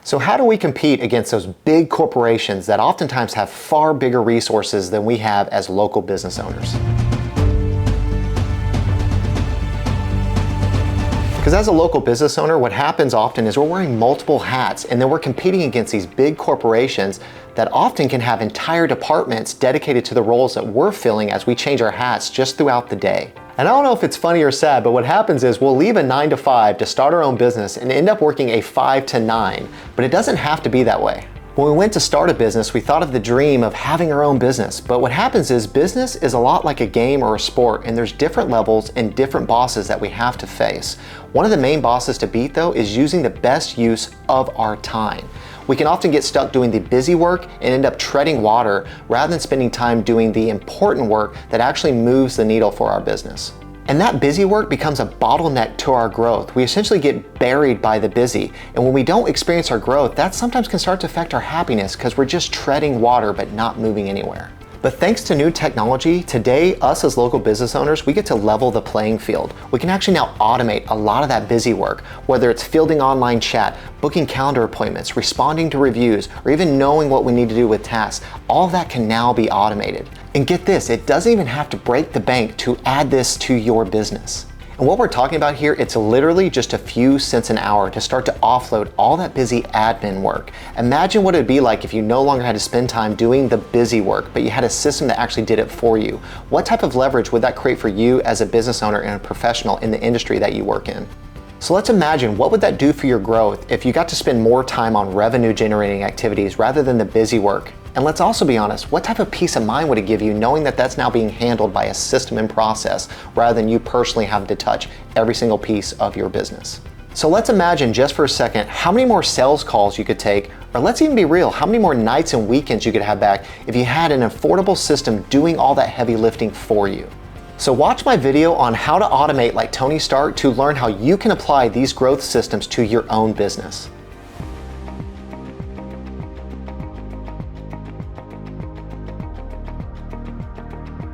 So how do we compete against those big corporations that oftentimes have far bigger resources than we have as local business owners? Because as a local business owner, what happens often is we're wearing multiple hats, and then we're competing against these big corporations that often can have entire departments dedicated to the roles that we're filling as we change our hats just throughout the day. And I don't know if it's funny or sad, but what happens is we'll leave a 9 to 5 to start our own business and end up working a 5 to 9, but it doesn't have to be that way. When we went to start a business, we thought of the dream of having our own business, but what happens is business is a lot like a game or a sport, and there's different levels and different bosses that we have to face. One of the main bosses to beat though is using the best use of our time. We can often get stuck doing the busy work and end up treading water rather than spending time doing the important work that actually moves the needle for our business. And that busy work becomes a bottleneck to our growth. We essentially get buried by the busy. And when we don't experience our growth, that sometimes can start to affect our happiness because we're just treading water but not moving anywhere. But thanks to new technology, today, us as local business owners, we get to level the playing field. We can actually now automate a lot of that busy work, whether it's fielding online chat, booking calendar appointments, responding to reviews, or even knowing what we need to do with tasks. All of that can now be automated. And get this, it doesn't even have to break the bank to add this to your business. And what we're talking about here, it's literally just a few cents an hour to start to offload all that busy admin work. Imagine what it'd be like if you no longer had to spend time doing the busy work, but you had a system that actually did it for you. What type of leverage would that create for you as a business owner and a professional in the industry that you work in? So let's imagine, what would that do for your growth if you got to spend more time on revenue generating activities rather than the busy work? And let's also be honest, what type of peace of mind would it give you knowing that that's now being handled by a system and process rather than you personally having to touch every single piece of your business? So let's imagine just for a second how many more sales calls you could take, or let's even be real, how many more nights and weekends you could have back if you had an affordable system doing all that heavy lifting for you. So watch my video on how to automate like Tony Stark to learn how you can apply these growth systems to your own business.